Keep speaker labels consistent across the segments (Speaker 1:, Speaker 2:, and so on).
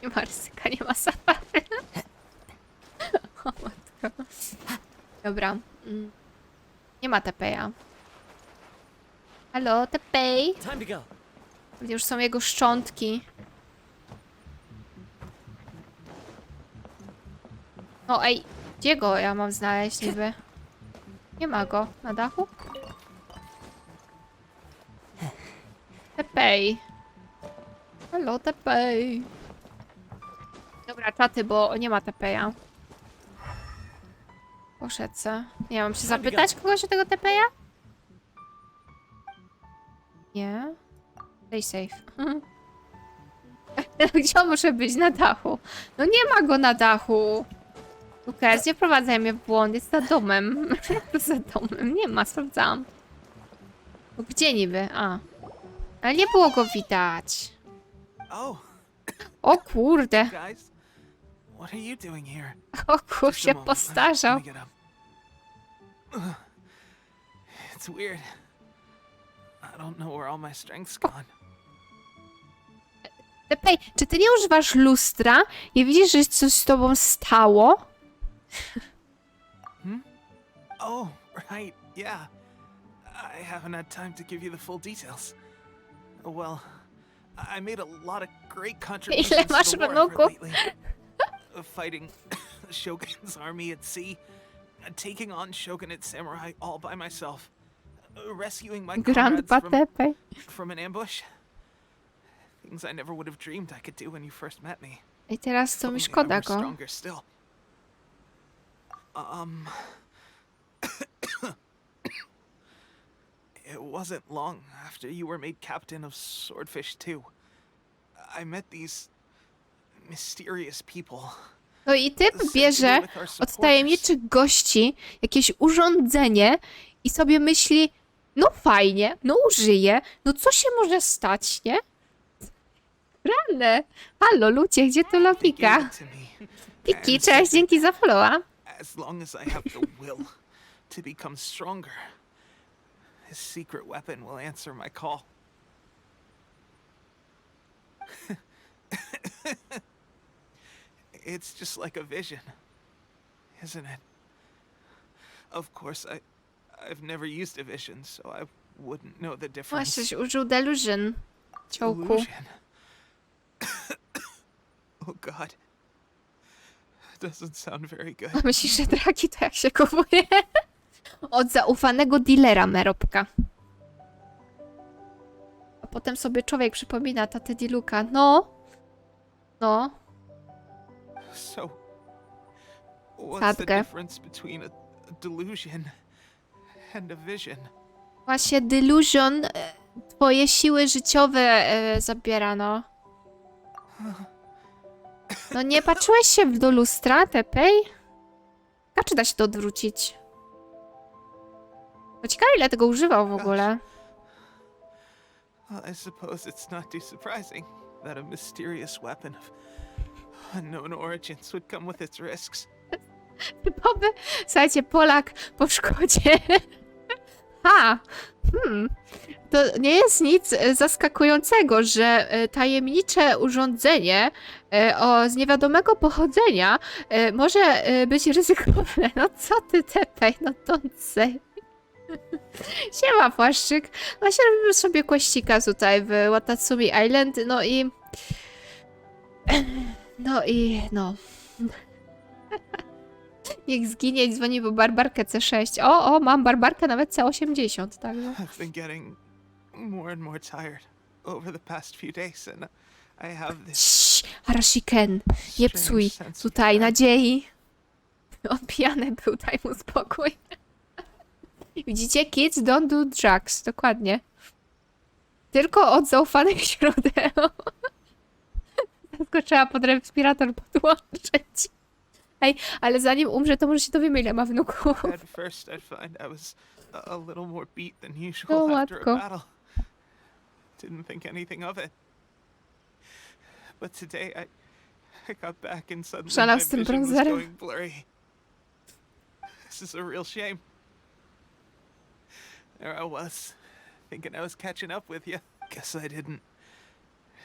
Speaker 1: Nie ma ryzyka, nie ma zabawy. O matko. Dobra. Nie ma TP'a. Halo, TP? Gdzie już są jego szczątki. No ej, gdzie go ja mam znaleźć niby? Nie ma go. Na dachu? TP. Halo, TP. Dobra, czaty, bo nie ma TP'a. Poszedł se. Nie, mam się zapytać kogoś o tego TP'a? Nie. Stay safe. Gdzie on może być? Na dachu. No nie ma go na dachu. Lukas, nie wprowadzaj mnie w błąd. Jest za domem. Za domem. Nie ma, sprawdzałam. No gdzie niby? A. Ale nie było go widać. O kurde. O kurde, się postarzał.
Speaker 2: It's weird. I don't know where all my strength's gone.
Speaker 1: Tepej, czy ty nie używasz lustra? Nie widzisz, że coś z tobą stało?
Speaker 2: Oh, right, yeah. I haven't had time to give you the full details. Well, I made a lot of great contributions
Speaker 1: masz
Speaker 2: to the war effort
Speaker 1: wnuków?
Speaker 2: lately. Fighting the Shogun's army at sea, taking on Shogunate samurai all by myself, rescuing my comrades
Speaker 1: Grandpa Tepej.
Speaker 2: from an ambush. Things I never would have dreamed I could do when you first met me.
Speaker 1: I teraz to mi
Speaker 2: Only I
Speaker 1: szkoda
Speaker 2: were
Speaker 1: go.
Speaker 2: stronger still. It wasn't long after you were made captain of Swordfish 2. I met these mysterious people.
Speaker 1: No i typ bierze od tajemniczych gości jakieś urządzenie i sobie myśli, no fajnie, no użyję, no co się może stać, nie? Ranne. Halo, ludzie, gdzie to logika? Piki, cześć, dzięki za followa.
Speaker 2: As long as I have the will to become stronger, his secret weapon will answer my call. It's just like a vision, isn't it? Of course, I've never used a vision, so I wouldn't know the difference.
Speaker 1: Właśnie, użył delusion. Ciołku.
Speaker 2: Illusion. Oh God. Doesn't sound very good.
Speaker 1: Myślisz, że draki to jak się kupuje? Od zaufanego dealera Meropka. A potem sobie człowiek przypomina tatę Diluka. No. No.
Speaker 2: So, what's the
Speaker 1: Sadkę.
Speaker 2: difference between a delusion and a vision?
Speaker 1: Właśnie delusion twoje siły życiowe zabiera, no. No nie patrzyłeś się do lustra, Tepej? A czy da się to odwrócić? No ciekawe, ile tego używał w ogóle.
Speaker 2: Well, I suppose it's not too surprising that a mysterious weapon of unknown origins would come with its risks.
Speaker 1: Typowy, słuchajcie, Polak po szkodzie. Ha! To nie jest nic zaskakującego, że tajemnicze urządzenie z niewiadomego pochodzenia może być ryzykowne. No co ty, Tepej, no don't say. Siema, płaszczyk. Właśnie robimy sobie kościka tutaj w Watatsumi Island, no i... Niech zginie i dzwoni po barbarkę C6. O, mam barbarkę nawet C80, także...
Speaker 2: I've been getting more and more tired over the past few days, and I have this
Speaker 1: Ciii, Harashiken, nie psuj tutaj nadziei. On pijany był, daj mu spokój. Widzicie? Kids don't do drugs, dokładnie. Tylko od zaufanych źródeł. Tylko trzeba pod respirator podłączyć. Ej, ale zanim umrze, to może się dowiemy, ile ma wnuków.
Speaker 2: At first, I'd find I was a little more beat than usual
Speaker 1: O,
Speaker 2: after a
Speaker 1: matko.
Speaker 2: battle. Didn't think anything of it. But today, I got back and suddenly
Speaker 1: Szalał
Speaker 2: my
Speaker 1: z tym
Speaker 2: vision was
Speaker 1: browserem.
Speaker 2: going blurry. This is a real shame. There I was, thinking I was catching up with you. Guess I didn't.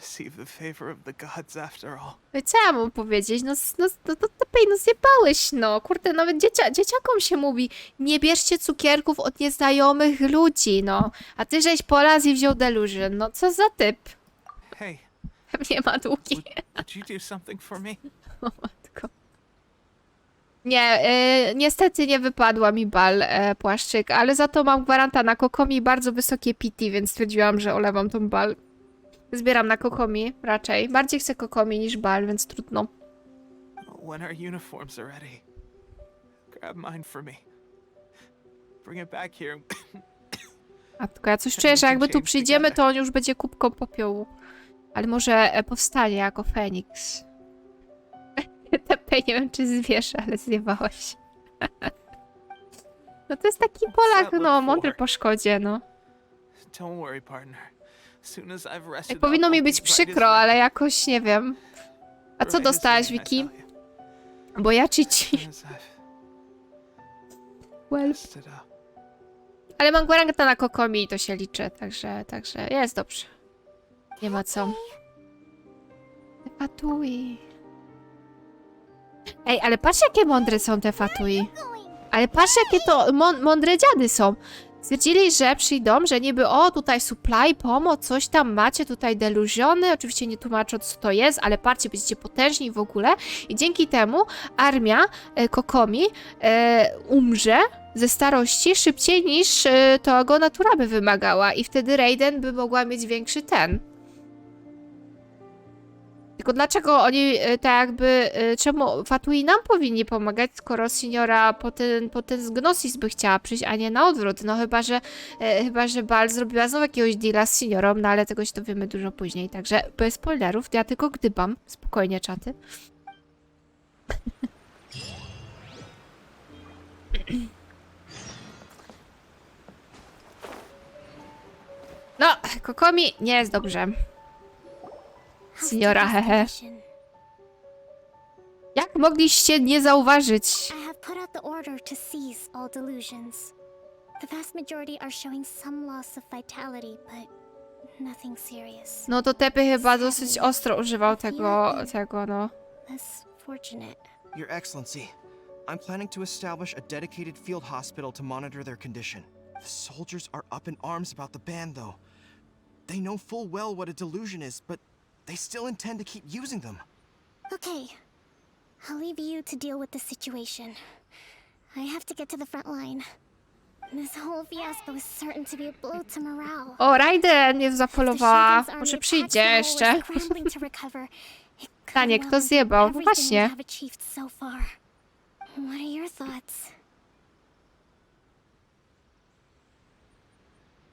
Speaker 2: receive the favor of the gods after all.
Speaker 1: No i co ja mam powiedzieć? No zjebałeś, no. Kurde, nawet dzieciakom się mówi, nie bierzcie cukierków od nieznajomych ludzi, no. A ty żeś polazł i wziął delusion. No co za typ?
Speaker 2: Hey,
Speaker 1: Nie ma długi.
Speaker 2: would you do something for me?
Speaker 1: O matko. Nie, niestety nie wypadła mi Baal, płaszczyk, ale za to mam gwaranta na Kokomi i bardzo wysokie pity, więc stwierdziłam, że olewam tą Baal. Zbieram na Kokomi raczej. Bardziej chcę Kokomi niż Baal, więc trudno.
Speaker 2: When our uniforms are ready, grab mine for me. Bring it back here.
Speaker 1: A tylko ja coś czuję, że jakby tu przyjdziemy, to on już będzie kubką popiołu. Ale może powstanie jako Feniks. Nie wiem, czy zwierz, ale zjebałaś. No to jest taki Polak, no, mądry po szkodzie, no.
Speaker 2: Don't worry, partner. Soon as I've rested
Speaker 1: Jak
Speaker 2: up,
Speaker 1: powinno mi
Speaker 2: I'll
Speaker 1: być
Speaker 2: be right as
Speaker 1: przykro, ale jakoś nie wiem. A co
Speaker 2: right as
Speaker 1: dostałaś,
Speaker 2: rain, I
Speaker 1: Wiki?
Speaker 2: tell you.
Speaker 1: Bo ja czy ci?
Speaker 2: Soon as I've
Speaker 1: Well.
Speaker 2: rested up.
Speaker 1: Ale mam gwarantę na Kokomi i to się liczy, także jest dobrze. Nie ma co. Fatui. Ej, ale patrz, jakie mądre są te Fatui. Ale patrz, jakie to mądre dziady są. Stwierdzili, że przyjdą, że niby o, tutaj supply, pomoc, coś tam macie, tutaj deluziony. Oczywiście nie tłumaczą, co to jest, ale patrzcie, będziecie potężni w ogóle. I dzięki temu armia Kokomi umrze ze starości szybciej niż to go natura by wymagała. I wtedy Raiden by mogła mieć większy ten. Tylko dlaczego oni tak jakby, czemu Fatui nam powinni pomagać, skoro Signora poten Gnosis by chciała przyjść, a nie na odwrót? No chyba, że Baal zrobiła znowu jakiegoś deala z Signorą, no ale tego się dowiemy dużo później, także bez spoilerów, ja tylko gdybam, spokojnie czaty. No, Kokomi nie jest dobrze. Signora, hehe. Jak mogliście nie zauważyć?
Speaker 3: I have put out the order to cease all delusions. The vast majority are showing some loss of vitality, but nothing serious.
Speaker 1: No to Tepy chyba dosyć ostro używał tego, no.
Speaker 3: Less fortunate.
Speaker 4: Your Excellency, I'm planning to establish a dedicated field hospital to monitor their condition. The soldiers are up in arms about the ban, though. They know full well what a delusion is, but they still intend to keep using them.
Speaker 3: Okay, I'll leave you to deal with the situation. I have to get to the front line. This whole fiasco is certain to be a blow to morale.
Speaker 1: O, Raiden jest zapolowała.
Speaker 3: The
Speaker 1: Może
Speaker 3: Shogun's
Speaker 1: przyjdzie
Speaker 3: army
Speaker 1: jeszcze.
Speaker 3: attacks now, we're scrambling to recover. It could
Speaker 1: Pytanie,
Speaker 3: well
Speaker 1: kto
Speaker 3: be
Speaker 1: zjebał? No
Speaker 3: everything
Speaker 1: właśnie.
Speaker 3: we have achieved so far. What are your thoughts?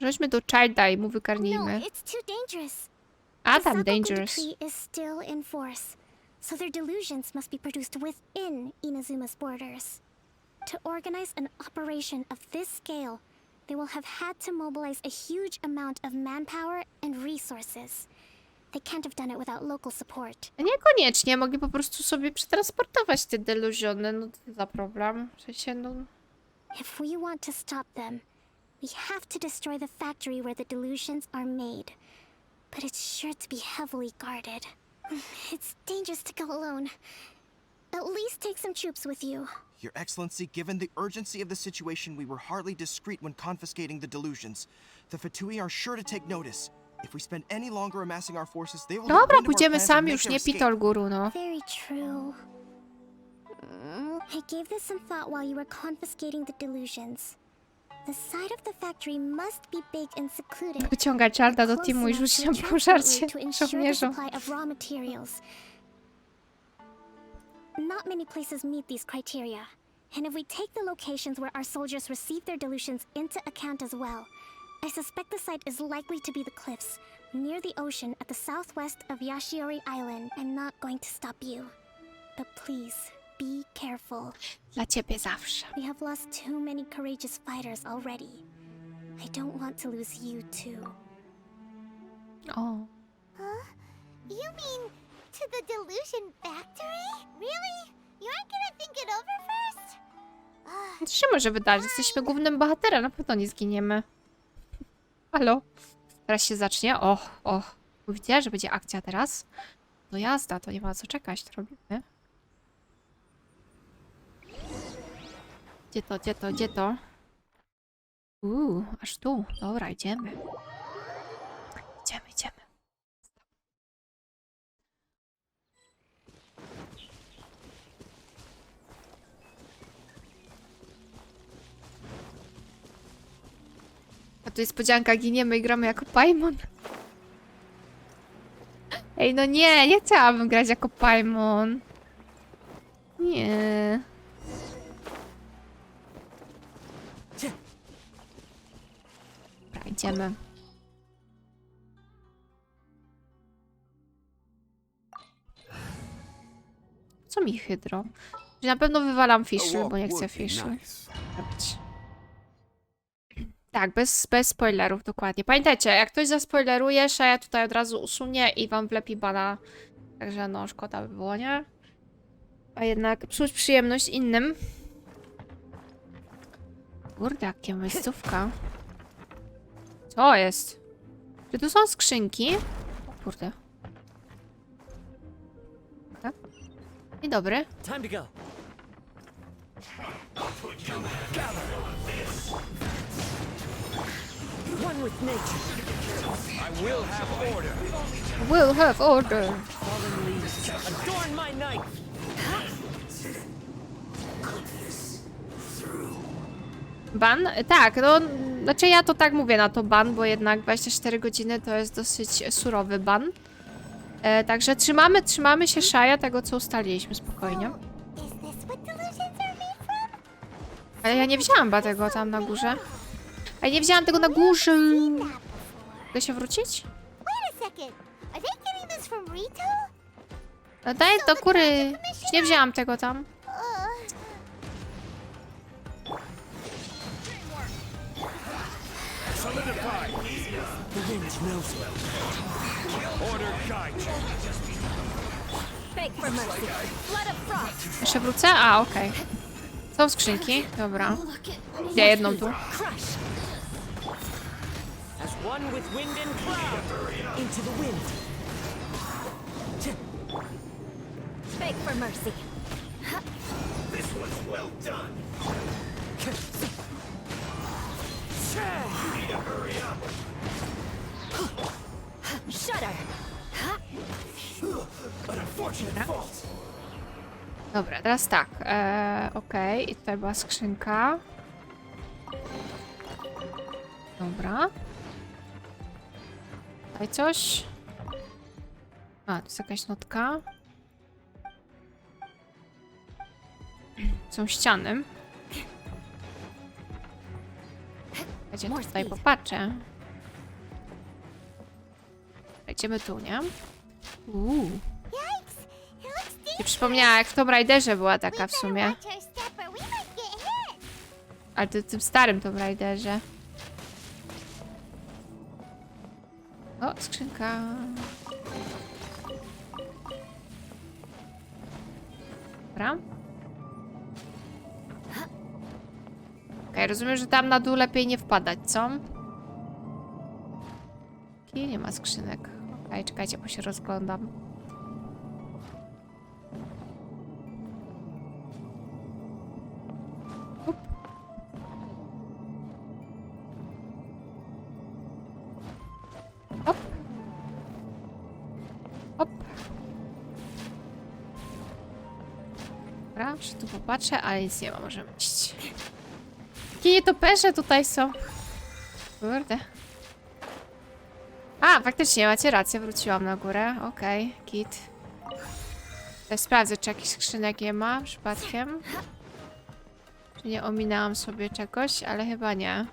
Speaker 1: Chodźmy do Childa i mu
Speaker 3: No,
Speaker 1: wykarnijmy.
Speaker 3: it's too dangerous.
Speaker 1: A
Speaker 3: The
Speaker 1: tam
Speaker 3: Sakoku
Speaker 1: dangerous.
Speaker 3: decree is still in force, so their delusions must be produced within Inazuma's borders. To organize an operation of this scale, they will have had to mobilize a huge amount of manpower and resources. They can't have done it without local support.
Speaker 1: Niekoniecznie, mogli po prostu sobie przetransportować te deluziony. No to za problem. W sensie, no...
Speaker 3: If we want to stop them, we have to destroy the factory where the delusions are made. But it's sure to be heavily guarded. It's dangerous to go alone. At least take some troops with you.
Speaker 4: Your Excellency, given the urgency of the situation, we were hardly discreet when confiscating the delusions. The Fatui are sure to take notice. If we spend any longer amassing our forces, they will
Speaker 1: Dobra, pójdziemy sami, już nie pitol guru, no.
Speaker 3: Very true. I gave this some thought while you were confiscating the delusions. The side of the factory must be big and secluded.
Speaker 1: Wyciąga Childa do
Speaker 3: Close
Speaker 1: teamu i
Speaker 3: enough
Speaker 1: rzuci
Speaker 3: to a
Speaker 1: nam
Speaker 3: transport
Speaker 1: pożarcie
Speaker 3: route to ensure the
Speaker 1: żołnierzu.
Speaker 3: supply of raw materials. Not many places meet these criteria. And if we take the locations where our soldiers receive their delusions into account as well, I suspect the site is likely to be the cliffs, near the ocean at the southwest of Yashiori Island. I'm not going to stop you. But please, be careful.
Speaker 1: Dla ciebie zawsze.
Speaker 3: We have lost too many courageous fighters already. I don't want to lose you too.
Speaker 1: O.
Speaker 3: You mean to the delusion factory? Really? You aren't gonna think it over first?
Speaker 1: Co się może wydarzyć? Jesteśmy głównym bohaterem, na pewno nie zginiemy. Halo? Teraz się zacznie? Och. Widzicie, że będzie akcja teraz? To jazda, to nie ma co czekać, to robimy. Gdzie to, gdzie to, gdzie to? Aż tu. Dobra, idziemy. Idziemy, idziemy. A tu jest niespodzianka, giniemy i gramy jako Paimon. Ej, no nie chciałabym grać jako Paimon. Nie. Dobra, idziemy. Co mi hydro? Na pewno wywalam fiszy, bo nie chcę fiszy robić. Tak, bez spoilerów, dokładnie. Pamiętajcie, jak ktoś zaspoileruje, a ja tutaj od razu usunie i wam wlepi bana. Także no, szkoda by było, nie? A jednak psuć przyjemność innym. Kurde, jakie miejscówka. Co jest? Czy tu są skrzynki? O kurde. Tak? Dzień dobry.
Speaker 5: Time to go. One with nature. I will have order.
Speaker 1: We'll have order.
Speaker 5: Fallen leaves adorn my knife.
Speaker 1: Ban? Tak, no, znaczy ja to tak mówię na to ban, bo jednak 24 godziny to jest dosyć surowy ban. Także trzymamy się szaja tego, co ustaliliśmy spokojnie. Ale ja nie wzięłam ba tego tam na górze. A ja nie wzięłam tego na górze. Mogę się wrócić? No daj do góry. Już nie wzięłam tego tam.
Speaker 5: The wind knows well. Order guide you. Beg for mercy. Blood of frost.
Speaker 1: Jeszcze wrócę? A, okej. Są skrzynki. Dobra. Ja jedną tu.
Speaker 5: Crush. As one with wind and cloud. Into the wind. Beg for mercy. This one's well done. You need to hurry up. Shudder. An unfortunate fault.
Speaker 1: Dobra, teraz tak. Okej. I tutaj była skrzynka. Dobra. Tutaj coś. A, tu jest jakaś notka. Są ściany. Gdzie tutaj popatrzę. Idziemy tu, nie? I przypomniała, jak w Tomb Raiderze była taka w sumie. Ale to w tym starym Tomb Raiderze. O, skrzynka. Dobra. Okej, rozumiem, że tam na dół lepiej nie wpadać, co? Nie ma skrzynek. Okej, czekajcie, bo się rozglądam. Up. Hop. Hop. Dobra, jeszcze tu popatrzę, ale nic nie ma, możemy iść. Jakie nietoperze tutaj są. Kurde. A, faktycznie, macie rację, wróciłam na górę. Okej, git. Teraz sprawdzę, czy jakichś skrzynek nie ma przypadkiem. Czy nie ominęłam sobie czegoś, ale chyba nie.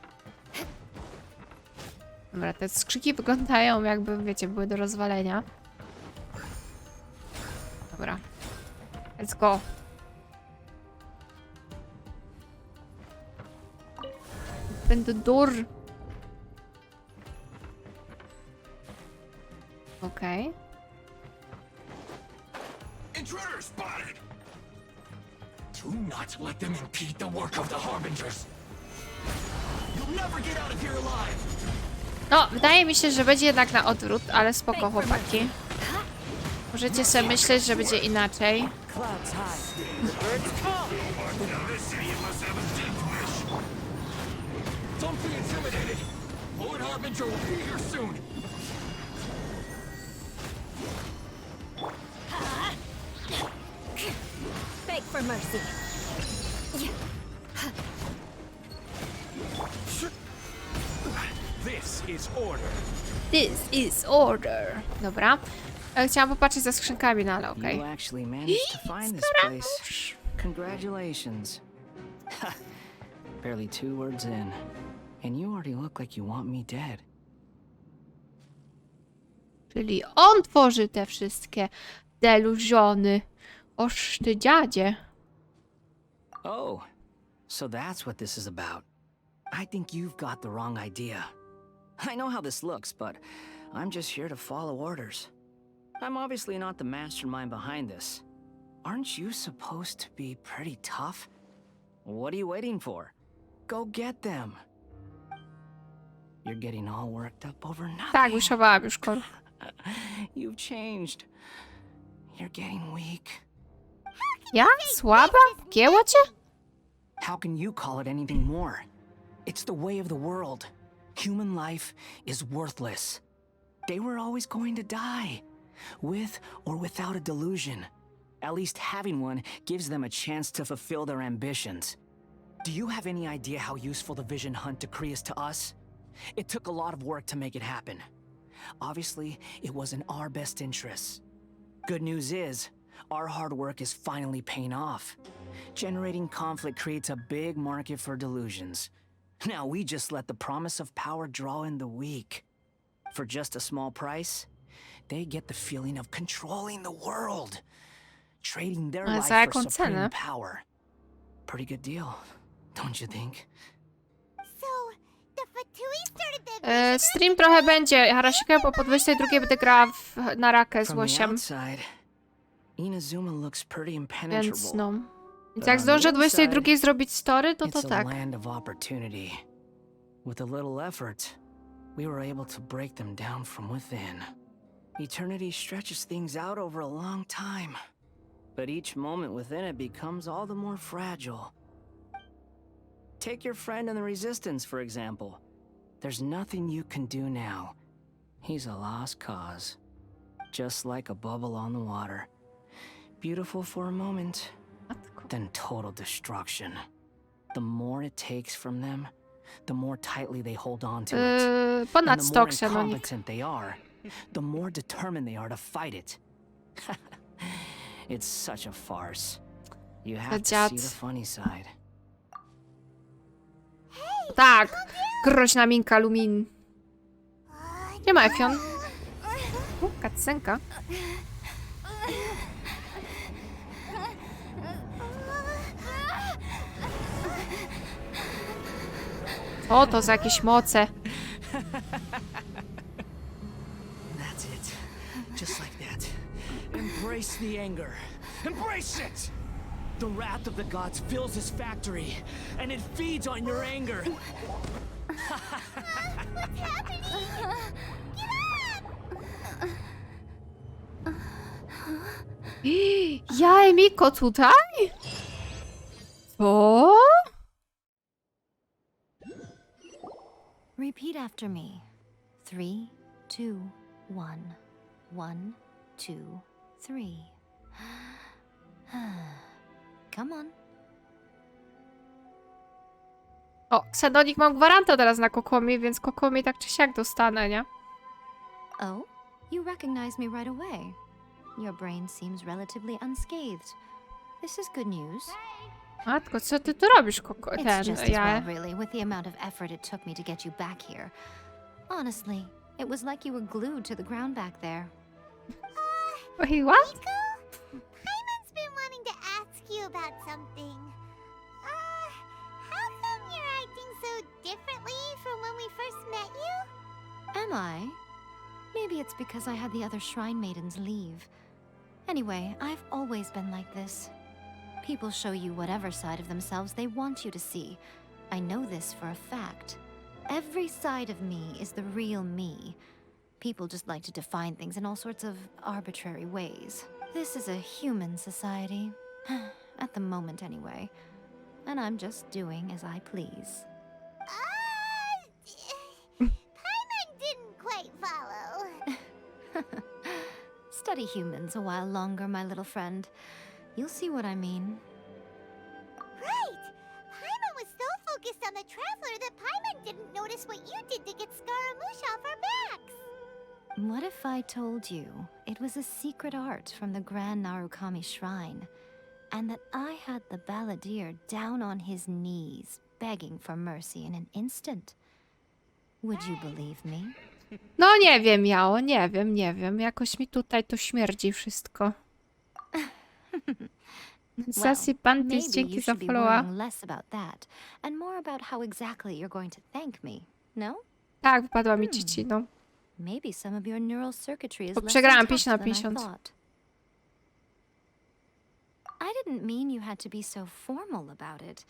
Speaker 1: Dobra, te skrzynki wyglądają jakby, wiecie, były do rozwalenia. Dobra. Let's go. Open the door. Okej.
Speaker 6: Intruder spotted! Do not let them impede the work of the Harbingers! You'll never get out of here alive!
Speaker 1: No, wydaje mi się, że będzie jednak na odwrót, ale spoko, chłopaki. Możecie sobie myśleć, że będzie inaczej.
Speaker 5: Clouds high. The birds come.
Speaker 6: Don't be intimidated. Lord Harbinger will be here soon.
Speaker 3: Beg for mercy.
Speaker 5: This is order.
Speaker 1: This is order. Dobra. Chciałam popatrzeć za skrzynkami, no ale okej.
Speaker 7: You actually managed to find this place. Congratulations. Barely 2 words in, and you already look like you want me dead.
Speaker 1: Czyli on tworzy te wszystkie deluziony. Oż ty dziadzie.
Speaker 7: Oh, so that's what this is about. I think you've got the wrong idea. I know how this looks, but I'm just here to follow orders. I'm obviously not the mastermind behind this. Aren't you supposed to be pretty tough? What are you waiting for? Go get them. You're getting all worked up over nothing.
Speaker 1: Tak, wyszowałam już kol.
Speaker 7: You've changed. You're getting weak.
Speaker 1: Ja? Słaba? Wgięło cię?
Speaker 7: How can you call it anything more? It's the way of the world. Human life is worthless. They were always going to die, with or without a delusion. At least having one gives them a chance to fulfill their ambitions. Do you have any idea how useful the vision hunt decree is to us? It took a lot of work to make it happen. Obviously, it was in our best interests. Good news is, our hard work is finally paying off. Generating conflict creates a big market for delusions. Now we just let the promise of power draw in the weak. For just a small price, they get the feeling of controlling the world. Trading their
Speaker 1: Ale
Speaker 7: life
Speaker 1: za
Speaker 7: for
Speaker 1: jaką
Speaker 7: supreme
Speaker 1: cenę?
Speaker 7: power. Pretty good deal, don't you think?
Speaker 3: So, the Fatui started the
Speaker 1: Stream trochę będzie. Harashika, bo po 22 będę grała na rakę z
Speaker 7: From the
Speaker 1: łosiem.
Speaker 7: outside, Inazumie looks pretty
Speaker 1: Więc
Speaker 7: impenetrable.
Speaker 1: no. Więc
Speaker 7: But
Speaker 1: jak
Speaker 7: on
Speaker 1: zdążę
Speaker 7: the
Speaker 1: 22
Speaker 7: inside,
Speaker 1: zrobić story, to
Speaker 7: It's a
Speaker 1: tak.
Speaker 7: land of opportunity. With a little effort, we were able to break them down from within. Eternity stretches things out over a long time, but each moment within it becomes all the more fragile. Take your friend in the Resistance, for example. There's nothing you can do now. He's a lost cause. Just like a bubble on the water. Beautiful for a moment,
Speaker 1: Matko.
Speaker 7: then total destruction. The more it takes from them, the more tightly they hold on to it. And
Speaker 1: Ponad
Speaker 7: the
Speaker 1: 100
Speaker 7: more
Speaker 1: ksenonik.
Speaker 7: incompetent they are, the more determined they are to fight it. It's such a farce. You have to see the
Speaker 1: dziad.
Speaker 7: funny side.
Speaker 1: Tak. Groźna minka Lumin. Nie ma Efion. Katsenka. Co to za jakieś moce?
Speaker 7: That's it. Just like that. Embrace the anger. Embrace it! The wrath of the gods fills this factory, and it feeds on your anger.
Speaker 3: What's happening?
Speaker 1: Yae Miko tutaj? Co?
Speaker 8: Repeat after me. 3, 2, 1. 1, 2, 3. Come on.
Speaker 1: O, Ksenonik mam gwaranta teraz na Kokomi, więc Kokomi tak czy siak dostanę, nie?
Speaker 8: Oh, you recognize me right away. Your brain seems relatively unscathed. This is good news.
Speaker 1: Matko, co ty tu robisz,
Speaker 8: It's just as
Speaker 1: Yae?
Speaker 8: well, really, with the amount of effort it took me to get you back here. Honestly, it was like you were glued to the ground back there.
Speaker 1: Wait, what?
Speaker 3: Paimon's been wanting to ask you about something. How come you're acting so differently from when we first met you?
Speaker 8: Am I? Maybe it's because I had the other shrine maidens leave. Anyway, I've always been like this. People show you whatever side of themselves they want you to see. I know this for a fact. Every side of me is the real me. People just like to define things in all sorts of arbitrary ways. This is a human society. At the moment, anyway. And I'm just doing as I please.
Speaker 3: Paimon didn't quite follow.
Speaker 8: Study humans a while longer, my little friend. You'll see what I mean.
Speaker 3: Right! Paimon was so focused on the Traveler that Paimon didn't notice what you did to get Scaramouche off our backs.
Speaker 8: What if I told you it was a secret art from the Grand Narukami Shrine, and that I had the balladeer down on his knees, begging for mercy in an instant? Would you believe me?
Speaker 1: No nie wiem, Jao, nie wiem. Jakoś mi tutaj to śmierdzi wszystko. Sassy Panties,
Speaker 8: maybe
Speaker 1: dzięki
Speaker 8: you
Speaker 1: za
Speaker 8: should be
Speaker 1: followa.
Speaker 8: worrying less about that, and more about how exactly you're going to thank me, no?
Speaker 1: Tak, wypadła mi dzieci, no.
Speaker 8: Maybe some of your neural circuitry is
Speaker 1: Bo
Speaker 8: less
Speaker 1: przegrałam
Speaker 8: intact
Speaker 1: 50 na
Speaker 8: than I
Speaker 1: 50.
Speaker 8: thought. I didn't mean you had to be so formal about it.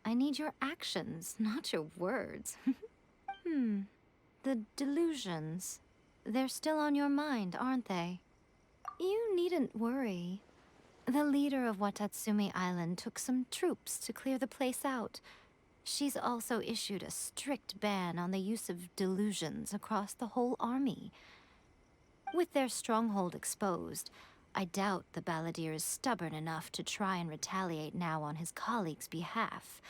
Speaker 8: I need your actions, not your words. The delusions. They're still on your mind, aren't they? You needn't worry. The leader of Watatsumi Island took some troops to clear the place out. She's also issued a strict ban on the use of delusions across the whole army. With their stronghold exposed, I doubt the balladeer is stubborn enough to try and retaliate now on his colleagues' behalf.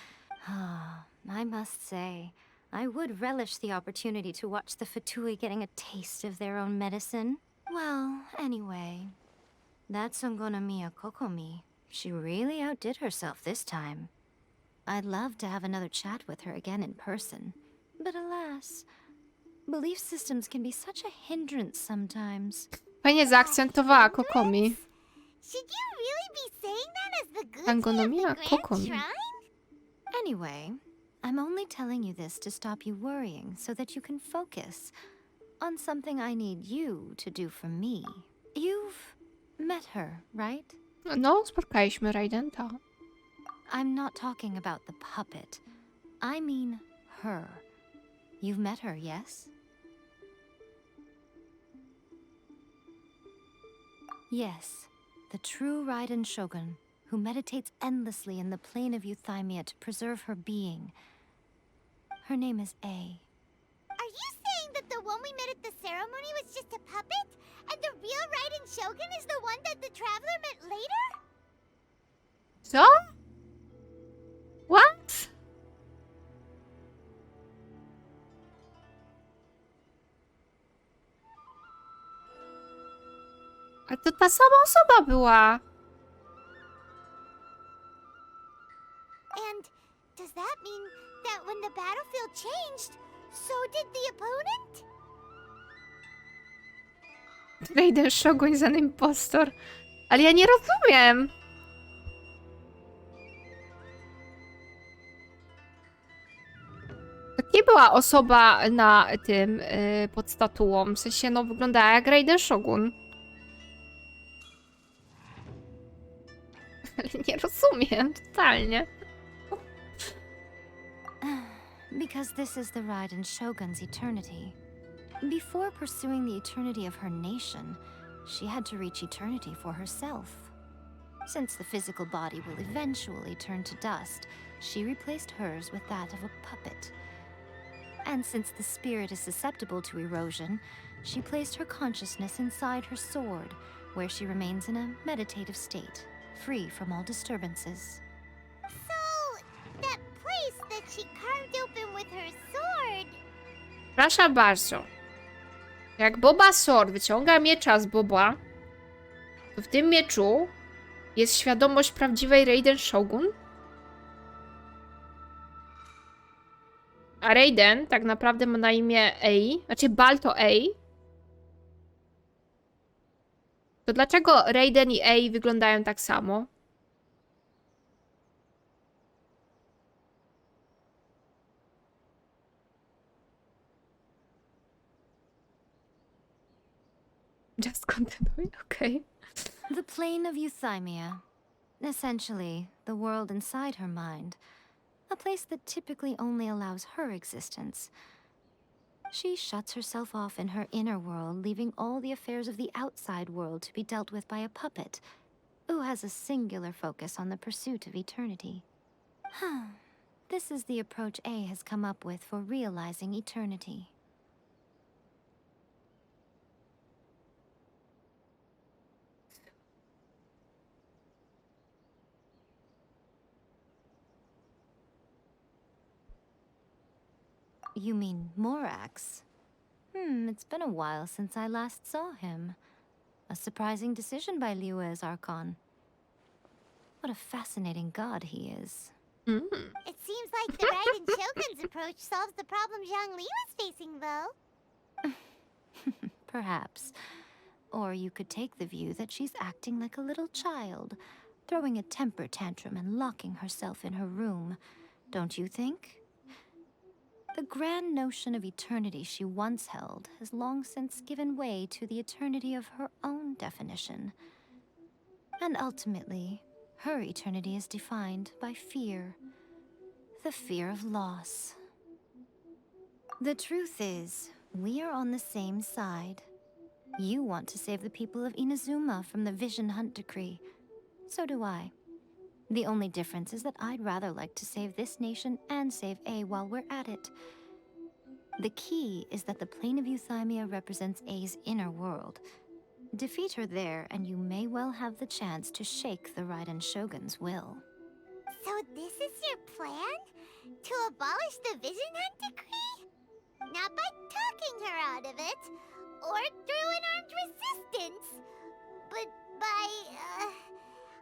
Speaker 8: I must say, I would relish the opportunity to watch the Fatui getting a taste of their own medicine. Well, anyway, that Songonomiya Kokomi, she really outdid herself this time. I'd love to have another chat with her again in person. But alas, belief systems can be such a hindrance sometimes.
Speaker 1: Fajnie zaakcentowała Kokomi.
Speaker 3: Should you really be saying that as the good
Speaker 1: Sangonomiya
Speaker 3: of the Grand
Speaker 1: Kokomi.
Speaker 3: Shrine?
Speaker 8: Anyway, I'm only telling you this to stop you worrying so that you can focus on something I need you to do for me. You've met her, right?
Speaker 1: No, spotkaliśmy Raiden, to.
Speaker 8: I'm not talking about the puppet. I mean her. You've met her, yes? Yes, the true Raiden Shogun, who meditates endlessly in the plane of Euthymia to preserve her being. Her name is A.
Speaker 3: Are you saying that the one we met at the ceremony was just a puppet? And the real Raiden Shogun is the one that the Traveler met later?
Speaker 1: Co? What? A to ta sama osoba była.
Speaker 3: And does that mean that when the battlefield changed, so did the opponent?
Speaker 1: Raiden Shogun za impostor. Ale ja nie rozumiem. To nie była osoba na tym, pod statuą. W sensie, no, wyglądała jak Raiden Shogun. Ale nie rozumiem, totalnie.
Speaker 8: Because this is the Raiden Shogun's eternity. Before pursuing the eternity of her nation, she had to reach eternity for herself. Since the physical body will eventually turn to dust, she replaced hers with that of a puppet. And since the spirit is susceptible to erosion, she placed her consciousness inside her sword, where she remains in a meditative state, free from all disturbances.
Speaker 3: So, that place that she carved open with her sword...
Speaker 1: Proszę bardzo. Jak Boba Sword wyciąga miecza z Boba, to w tym mieczu jest świadomość prawdziwej Raiden Shogun. A Raiden tak naprawdę ma na imię Ei. Znaczy Baal to Ei. To dlaczego Raiden i Ei wyglądają tak samo? Just continue, okay.
Speaker 8: The plane of Euthymia. Essentially, the world inside her mind. A place that typically only allows her existence. She shuts herself off in her inner world, leaving all the affairs of the outside world to be dealt with by a puppet, who has a singular focus on the pursuit of eternity. This is the approach A has come up with for realizing eternity. You mean Morax? It's been a while since I last saw him. A surprising decision by Liyue's Archon. What a fascinating god he is.
Speaker 1: Mm.
Speaker 3: It seems like the Raiden Shogun's approach solves the problem Zhang Li was facing, though.
Speaker 8: Perhaps. Or you could take the view that she's acting like a little child, throwing a temper tantrum and locking herself in her room. Don't you think? The grand notion of eternity she once held has long since given way to the eternity of her own definition. And ultimately, her eternity is defined by fear. The fear of loss. The truth is, we are on the same side. You want to save the people of Inazuma from the Vision Hunt decree. So do I. The only difference is that I'd rather like to save this nation and save A while we're at it. The key is that the plane of Euthymia represents A's inner world. Defeat her there, and you may well have the chance to shake the Raiden Shogun's will.
Speaker 3: So this is your plan? To abolish the Vision Hunt decree? Not by talking her out of it, or through an armed resistance, but by,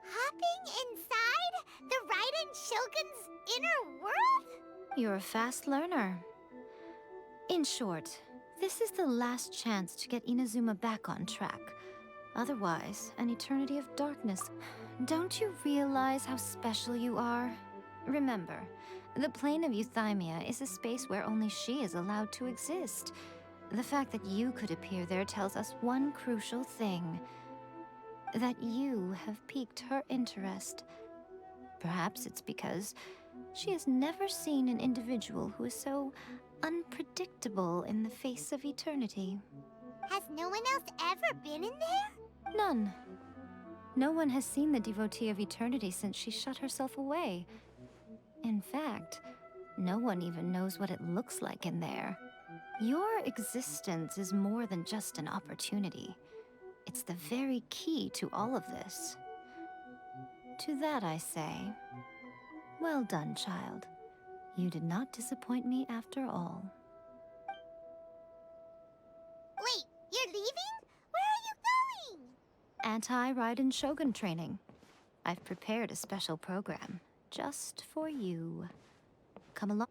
Speaker 3: hopping inside the Raiden Shogun's inner world?
Speaker 8: You're a fast learner. In short, this is the last chance to get Inazuma back on track. Otherwise, an eternity of darkness. Don't you realize how special you are? Remember, the plane of Euthymia is a space where only she is allowed to exist. The fact that you could appear there tells us one crucial thing. That you have piqued her interest. Perhaps it's because she has never seen an individual who is so unpredictable in the face of eternity.
Speaker 3: Has no one else ever been in there?
Speaker 8: None. No one has seen the devotee of eternity since she shut herself away. In fact, no one even knows what it looks like in there. Your existence is more than just an opportunity. It's the very key to all of this. To that I say, well done, child. You did not disappoint me after all.
Speaker 3: Wait, you're leaving? Where are you going?
Speaker 8: Anti-Raiden Shogun training. I've prepared a special program just for you. Come along.